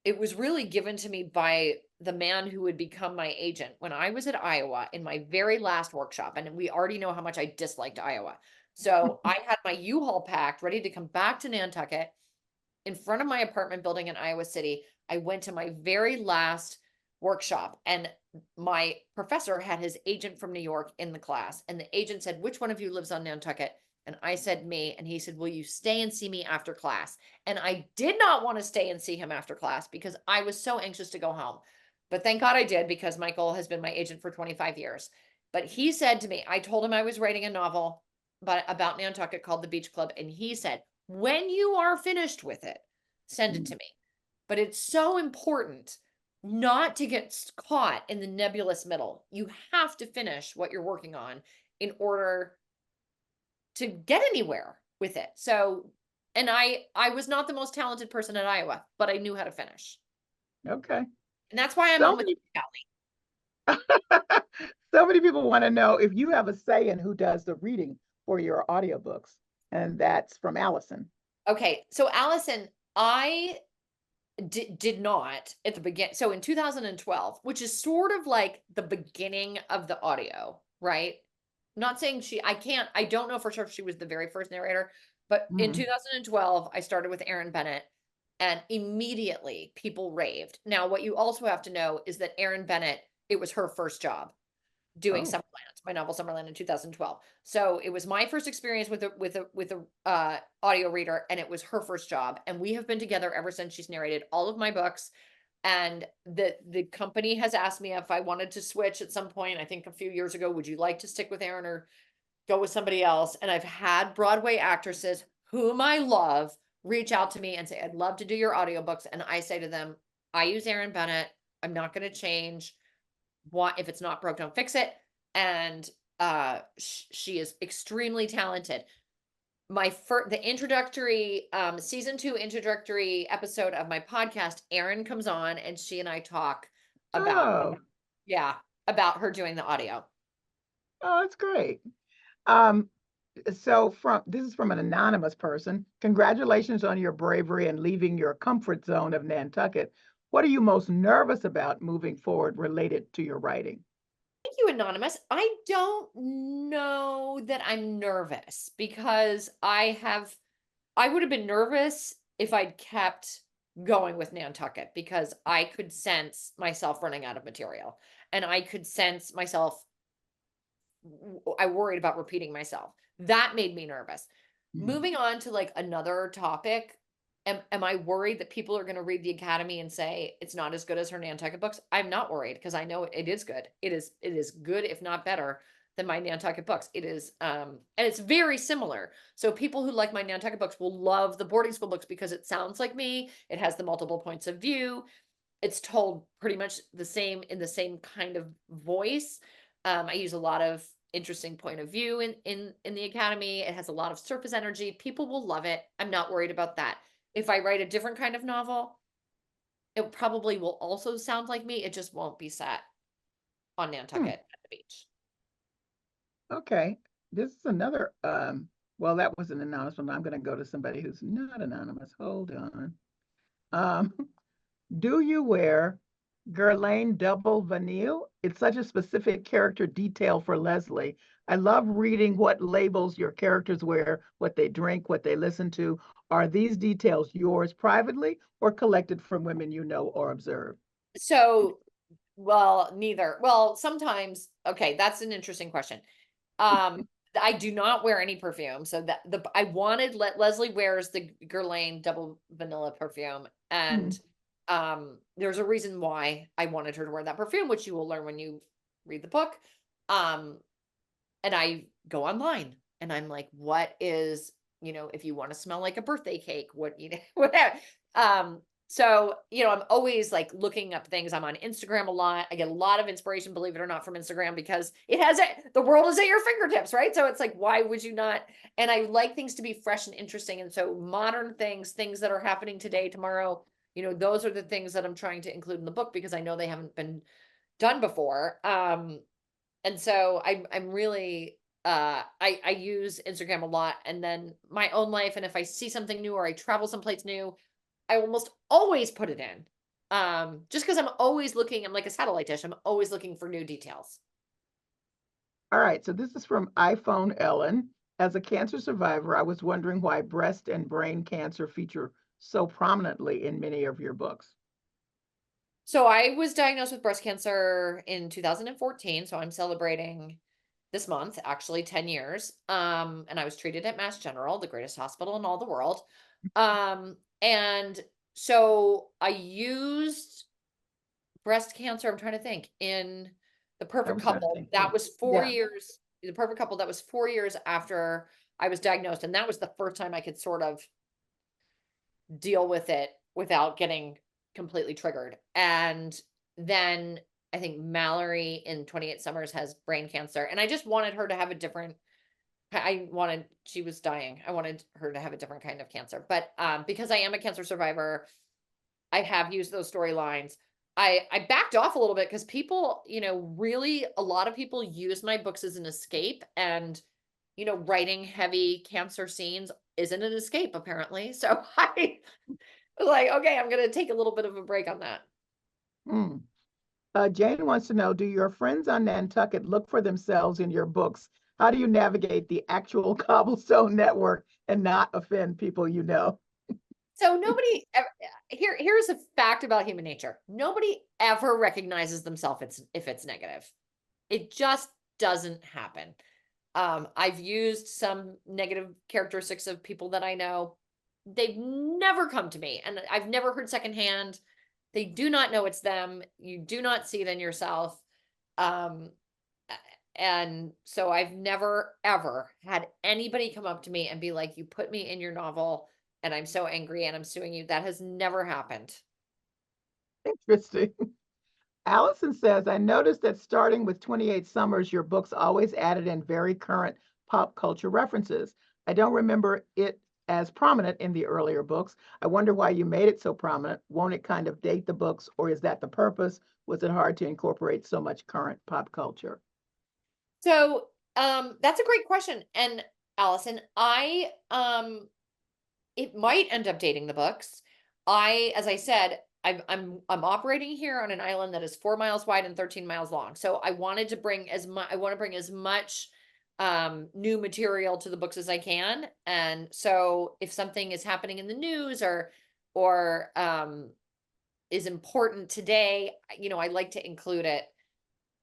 it was really given to me by the man who would become my agent when I was at Iowa in my very last workshop. And we already know how much I disliked Iowa. So I had my U-Haul packed, ready to come back to Nantucket. In front of my apartment building in Iowa City, I went to my very last workshop, and my professor had his agent from New York in the class, and the agent said, "Which one of you lives on Nantucket?" And I said, "Me." And he said, "Will you stay and see me after class?" And I did not want to stay and see him after class because I was so anxious to go home. But thank God I did, because Michael has been my agent for 25 years. But he said to me, I told him I was writing a novel about Nantucket called The Beach Club. And he said, "When you are finished with it, send it Mm. to me." But it's so important not to get caught in the nebulous middle. You have to finish what you're working on in order to get anywhere with it. So, and I was not the most talented person at Iowa, but I knew how to finish. Okay. And that's why I'm So on with many, you, Callie. so many people want to know if you have a say in who does the reading for your audiobooks. And that's from Allison. Okay, so Allison, I did not at the begin. So in 2012, which is sort of like the beginning of the audio, right? Not saying I don't know for sure if she was the very first narrator, but in Mm. 2012, I started with Erin Bennett, and immediately people raved. Now, what you also have to know is that Erin Bennett, it was her first job doing Oh, Summerland, my novel Summerland in 2012. So it was my first experience with a audio reader, and it was her first job. And we have been together ever since. She's narrated all of my books. And the company has asked me if I wanted to switch at some point. I think a few years ago, would you like to stick with Erin or go with somebody else? And I've had Broadway actresses whom I love reach out to me and say, "I'd love to do your audiobooks." And I say to them, I use Erin Bennett. I'm not going to change. What if it's not broke, don't fix it. And she is extremely talented. My first the introductory season 2 introductory episode of my podcast, Erin comes on and she and I talk about, oh, yeah, about her doing the audio. oh, that's great. Um, so from this is from an anonymous person. Congratulations on your bravery and leaving your comfort zone of Nantucket. What are you most nervous about moving forward related to your writing? Thank you, Anonymous. I don't know that I'm nervous, because I would have been nervous if I'd kept going with Nantucket, because I could sense myself running out of material, and I could sense myself I worried about repeating myself. That made me nervous. Mm. Moving on to like another topic, am I worried that people are going to read the Academy and say it's not as good as her Nantucket books? I'm not worried, because I know it is good. It is good, if not better, than my Nantucket books. It is and it's very similar. So people who like my Nantucket books will love the boarding school books because it sounds like me. It has the multiple points of view. It's told pretty much the same in the same kind of voice. I use a lot of interesting point of view in the Academy. It has a lot of surface energy. People will love it. I'm not worried about that. If I write a different kind of novel, it probably will also sound like me. It just won't be set on Hmm. Nantucket at the beach. Okay. This is another well, that was an anonymous one. I'm going to go to somebody who's not anonymous. Hold on. Um, do you wear Guerlain double vanille? It's such a specific character detail for Leslie. I love reading what labels your characters wear, what they drink, what they listen to. Are these details yours privately or collected from women you know or observe? So, well, neither. Well, sometimes, okay, that's an interesting question. Um, I do not wear any perfume. So that I wanted Leslie wears the Guerlain double vanilla perfume, Hmm. and there's a reason why I wanted her to wear that perfume, which you will learn when you read the book. Um, and I go online and I'm like, what is, if you want to smell like a birthday cake, what, whatever. So, I'm always like looking up things. I'm on Instagram a lot. I get a lot of inspiration, believe it or not, from Instagram, because the world is at your fingertips, right? So it's like, why would you not? And I like things to be fresh and interesting. And so modern things that are happening today, tomorrow, those are the things that I'm trying to include in the book, because I know they haven't been done before. And so I'm really I use Instagram a lot, and then my own life, and if I see something new or I travel someplace new, I almost always put it in. Just because I'm always looking, I'm like a satellite dish. I'm always looking for new details. All right, so this is from iPhone Ellen. As a cancer survivor, I was wondering why breast and brain cancer feature so prominently in many of your books. So I was diagnosed with breast cancer in 2014. So I'm celebrating this month, actually 10 years. And I was treated at Mass General, the greatest hospital in all the world. And so I used breast cancer, I'm trying to think, in The I Perfect was trying to Couple. think That too. was 4 Yeah. years. The Perfect Couple, that was 4 years after I was diagnosed, and that was the first time I could sort of deal with it without getting completely triggered. And then I think Mallory in 28 Summers has brain cancer, and I just wanted her to have a different I wanted she was dying. I wanted her to have a different kind of cancer. But because I am a cancer survivor, I have used those storylines. I backed off a little bit because people, really a lot of people use my books as an escape, and writing heavy cancer scenes isn't an escape apparently. So I was like, okay, I'm gonna take a little bit of a break on that. Mm. Jane wants to know, do your friends on Nantucket look for themselves in your books? How do you navigate the actual cobblestone network and not offend people you know? So here's a fact about human nature. Nobody ever recognizes themselves if it's negative. It just doesn't happen. I've used some negative characteristics of people that I know. They've never come to me, and I've never heard secondhand. They do not know it's them. You do not see it in yourself. Um, and so I've never ever had anybody come up to me and be like, "You put me in your novel, and I'm so angry, and I'm suing you." That has never happened. Interesting. Allison says, I noticed that starting with 28 Summers, your books always added in very current pop culture references. I don't remember it as prominent in the earlier books. I wonder why you made it so prominent. Won't it kind of date the books, or is that the purpose? Was it hard to incorporate so much current pop culture? So, that's a great question. And Allison, it might end up dating the books. As I said, I'm operating here on an island that is 4 miles wide and 13 miles long. So I wanted to bring as much. I want to bring as much new material to the books as I can. And so if something is happening in the news or is important today, I like to include it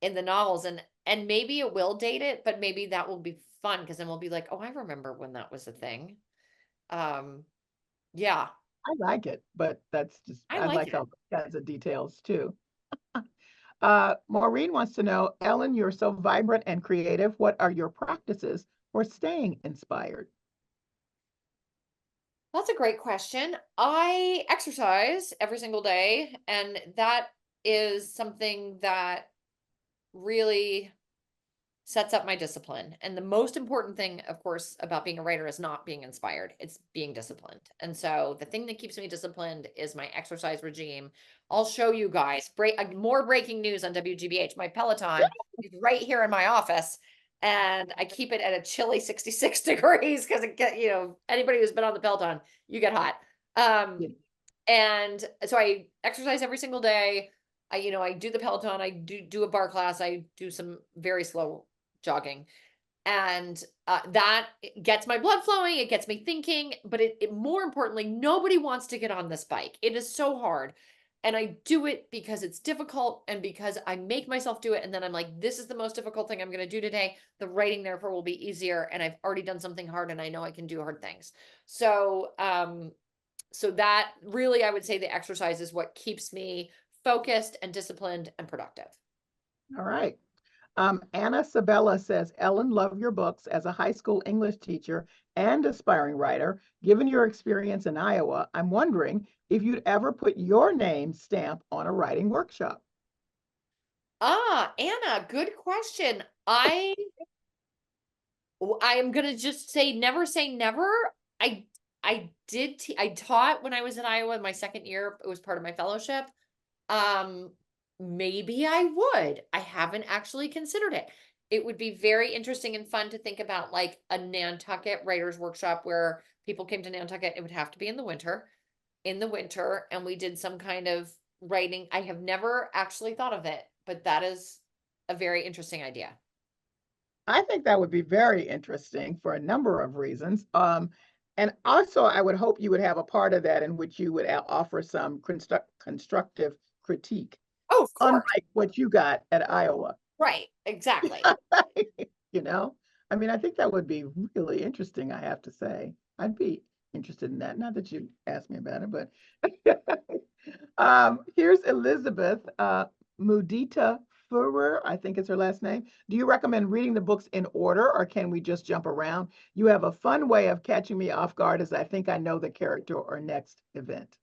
in the novels, and maybe it will date it, but maybe that will be fun because then we'll be like, oh, I remember when that was a thing. Um, yeah, I like it, but that's just, I I like like it. all kinds of details too. Maureen wants to know, Ellen, you're so vibrant and creative. What are your practices for staying inspired? That's a great question. I exercise every single day, and that is something that really sets up my discipline. And the most important thing, of course, about being a writer is not being inspired, it's being disciplined. And so the thing that keeps me disciplined is my exercise regime. I'll show you guys more breaking news on WGBH. My Peloton is right here in my office. And I keep it at a chilly 66 degrees because anybody who's been on the Peloton, you get hot. Yeah. And so I exercise every single day. I do the Peloton, I do a bar class, I do some very slow jogging. And that gets my blood flowing, it gets me thinking, but it more importantly, nobody wants to get on this bike. It is so hard. And I do it because it's difficult and because I make myself do it. And then I'm like, this is the most difficult thing I'm going to do today. The writing, therefore, will be easier. And I've already done something hard and I know I can do hard things. So that really, I would say the exercise is what keeps me focused and disciplined and productive. All right. Anna Sabella says, Ellen, love your books as a high school English teacher and aspiring writer. Given your experience in Iowa, I'm wondering if you'd ever put your name stamp on a writing workshop. Anna, good question. I am gonna just say never. I I taught when I was in Iowa in my second year. It was part of my fellowship. Um, Maybe I would. I haven't actually considered it. It would be very interesting and fun to think about like a Nantucket writers workshop where people came to Nantucket. It would have to be in the winter, and we did some kind of writing. I have never actually thought of it, but that is a very interesting idea. I think that would be very interesting for a number of reasons. And also, I would hope you would have a part of that in which you would offer some constructive critique, Oh, of course. unlike what you got at Iowa. Right. Exactly. You know, I mean, I think that would be really interesting, I have to say. I'd be interested in that. Not that you asked me about it, but here's Elizabeth Mudita Furrer, I think it's her last name. Do you recommend reading the books in order, or can we just jump around? You have a fun way of catching me off guard as I think I know the character or next event.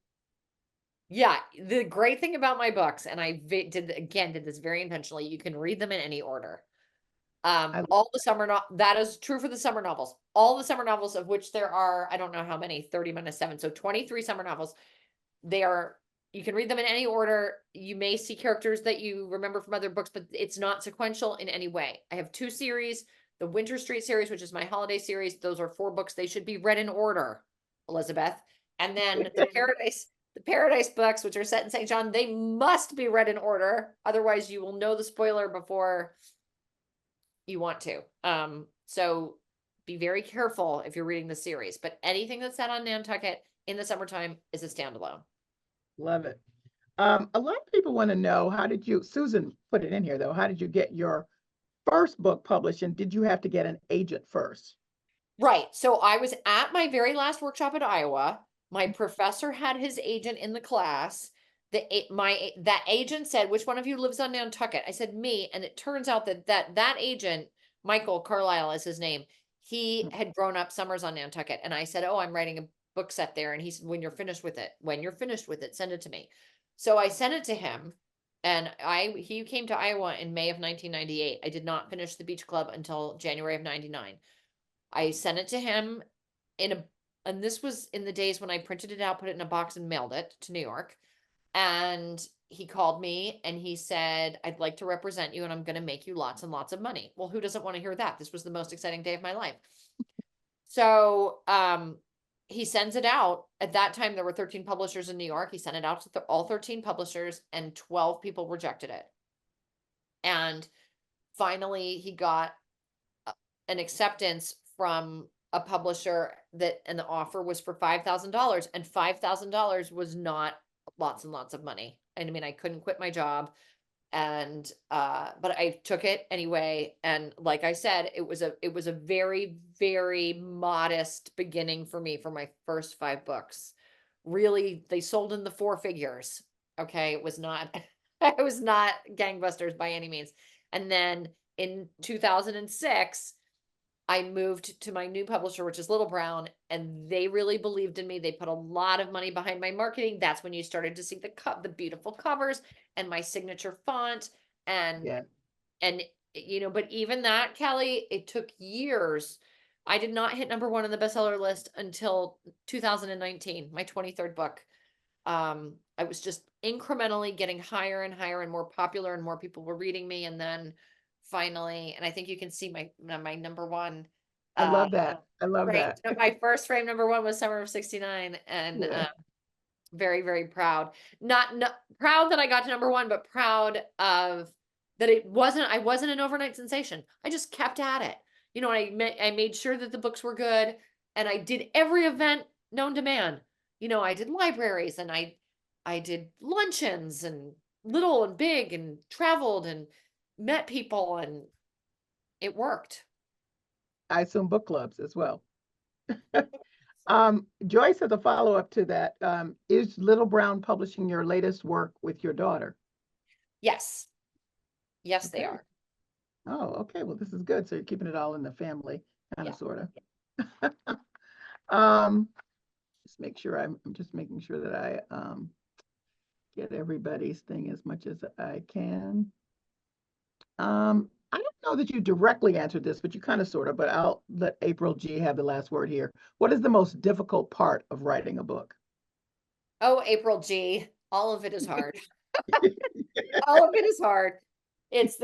Yeah, the great thing about my books, and did this very intentionally, you can read them in any order. I All the summer no that is true for the summer novels. All the summer novels, of which there are, I don't know how many, 30 minus 7, so 23 summer novels. They are You can read them in any order. You may see characters that you remember from other books, but it's not sequential in any way. I have 2 series, the Winter Street series, which is my holiday series. Those are 4 books. They should be read in order, Elizabeth. And then the Paradise books, which are set in St. John, they must be read in order. Otherwise, you will know the spoiler before you want to. So be very careful if you're reading the series, but anything that's set on Nantucket in the summertime is a standalone. love it. A lot of people want to know, how did you, Susan put it in here though, how did you get your first book published, and did you have to get an agent first? Right. So I was at my very last workshop at Iowa. My professor had his agent in the class. That agent said, "Which one of you lives on Nantucket?" I said, "Me." And it turns out that agent, Michael Carlisle is his name. He had grown up summers on Nantucket, and I said, "Oh, I'm writing a book set there." And he said, when you're finished with it, send it to me." So I sent it to him, and he came to Iowa in May of 1998. I did not finish the Beach Club until January of 99. I sent it to him in a and this was in the days when I printed it out, put it in a box and mailed it to New York. And he called me and he said, "I'd like to represent you and I'm going to make you lots and lots of money." Well, who doesn't want to hear that? This was the most exciting day of my life. So, he sends it out. At that time, there were 13 publishers in New York. He sent it out to all 13 publishers and 12 people rejected it. And finally, he got an acceptance from a publisher and the offer was for $5,000, and $5,000 was not lots and lots of money. And I mean, I couldn't quit my job, and but I took it anyway. And like I said, it was a very, very modest beginning for me for my first 5 books. Really, they sold in the 4 figures. Okay, it was not it was not gangbusters by any means. And then in 2006, I moved to my new publisher, which is Little Brown, and they really believed in me. They put a lot of money behind my marketing. That's when you started to see the beautiful covers and my signature font, and Yeah, and but even that, Kelly, it took years. I did not hit number 1 on the bestseller list until 2019, my 23rd book. I was just incrementally getting higher and higher and more popular, and more people were reading me. And then finally, and I think you can see my number 1, I uh, love that. I love right. that. My first frame number 1 was Summer of '69. And Yeah. very, very proud. Not proud that I got to number 1, but proud of that I wasn't an overnight sensation. I just kept at it. I made sure that the books were good, and I did every event known to man. I did libraries, and I did luncheons, and little and big, and traveled and met people, and it worked. I assume book clubs as well. Joyce has a follow-up to that. Is Little Brown publishing your latest work with your daughter? Yes. Yes, they Okay. are. Oh, okay. Well, this is good. So you're keeping it all in the family, kind Yeah. of, sort of. Um, I'm just making sure that I get everybody's thing as much as I can. I don't know that you directly answered this, but you kind of sort of, but I'll let April G have the last word here. What is the most difficult part of writing a book? Oh, April G. All of it is hard. All of it is hard. It's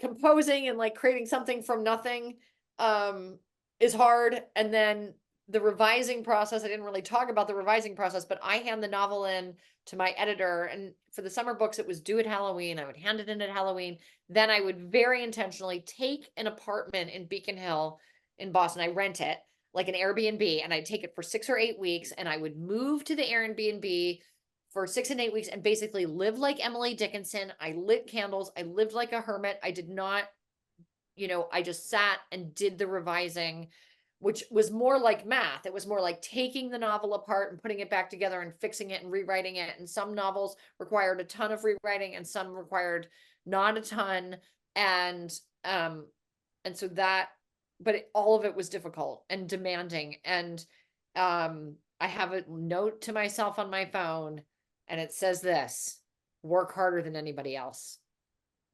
composing and like creating something from nothing um is hard. And then the revising process, I didn't really talk about the revising process, but I hand the novel in to my editor, and for the summer books it was due at Halloween. I would hand it in at Halloween. Then I would very intentionally take an apartment in Beacon Hill in Boston. I rent it like an Airbnb, and I'd take it for 6 or 8 weeks, and I would move to the Airbnb for 6 and 8 weeks and basically lived like Emily Dickinson. I lit candles. I lived like a hermit. I did not, I just sat and did the revising, which was more like math. It was more like taking the novel apart and putting it back together and fixing it and rewriting it. And some novels required a ton of rewriting and some required not a ton. And um so that, but all of it was difficult and demanding. And I have a note to myself on my phone and it says this: work harder than anybody else.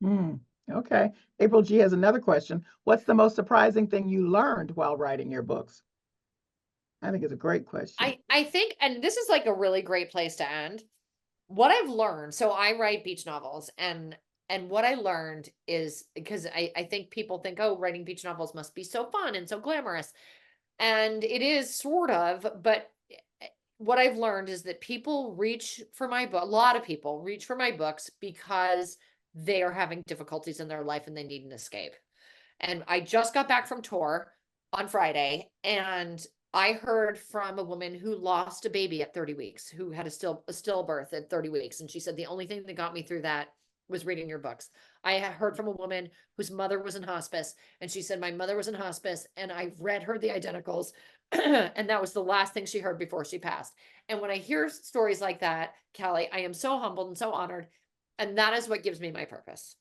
Hmm. Okay. April G has another question. What's the most surprising thing you learned while writing your books? I think it's a great question. I think, and this is like a really great place to end. What I've learned, so I write beach novels, and what I learned is, because I think people think, oh, writing beach novels must be so fun and so glamorous. And it is sort of, but what I've learned is that people reach for my book, a lot of people reach for my books because they are having difficulties in their life and they need an escape. And I just got back from tour on Friday, and I heard from a woman who lost a baby at 30 weeks, who had a stillbirth at 30 weeks. And she said, the only thing that got me through that was reading your books. I had heard from a woman whose mother was in hospice, and she said, my mother was in hospice, and I read her the identicals. And that was the last thing she heard before she passed. And when I hear stories like that, Callie, I am so humbled and so honored. And that is what gives me my purpose.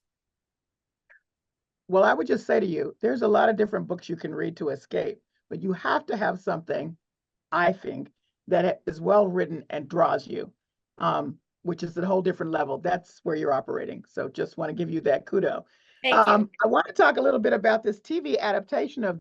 Well, I would just say to you, there's a lot of different books you can read to escape, but you have to have something, I think, that is well written and draws you, which is a whole different level. That's where you're operating. So just want to give you that kudo. Thank you. I want to talk a little bit about this TV adaptation of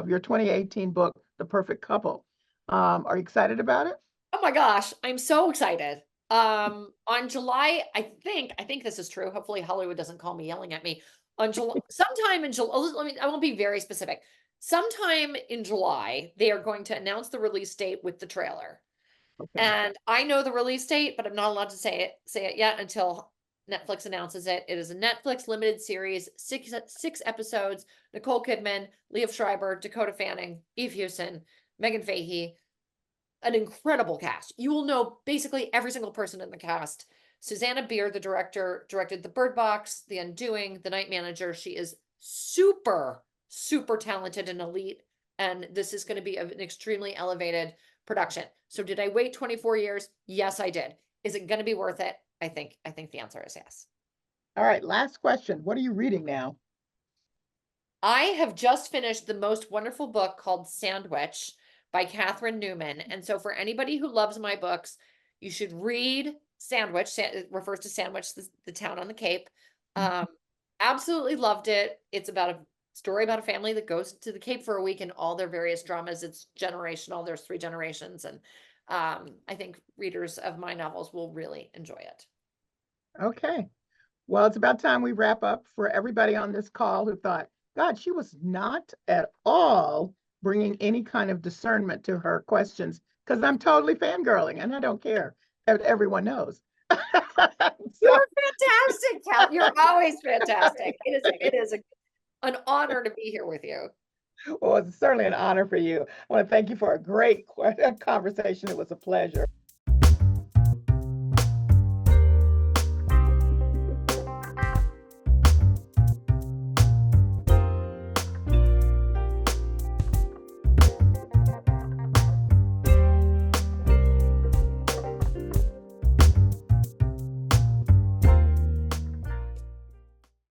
your 2018 book, The Perfect Couple. Are you excited about it? Oh my gosh, I'm so excited. On July, I think this is true. Hopefully Hollywood doesn't call me yelling at me. On July, sometime in July, I won't be very specific. Sometime in July, they are going to announce the release date with the trailer. Okay. And I know the release date, but I'm not allowed to say it yet until Netflix announces it. It is a Netflix limited series, six episodes. Nicole Kidman, Liev Schreiber, Dakota Fanning, Eve Hewson, Megan Fahey, an incredible cast. You will know basically every single person in the cast. Susanna Bier, the director, directed The Bird Box, The Undoing, The Night Manager. She is super, super talented and elite. And this is going to be an extremely elevated production. So did I wait 24 years? Yes, I did. Is it going to be worth it? I think the answer is yes. All right, last question. What are you reading now? I have just finished the most wonderful book called Sandwich by Catherine Newman. And so for anybody who loves my books, you should read Sandwich. It refers to Sandwich, the town on the Cape. Um, Absolutely loved it. It's about a story about a family that goes to the Cape for a week and all their various dramas. It's generational. There's 3 generations. And I think readers of my novels will really enjoy it. Okay. Well, it's about time we wrap up. For everybody on this call who thought, God, she was not at all bringing any kind of discernment to her questions, because I'm totally fangirling and I don't care. Everyone knows. So, You're fantastic, Cal. You're always fantastic. It is an honor to be here with you. well, it's certainly an honor for you. I want to thank you for a great conversation. It was a pleasure.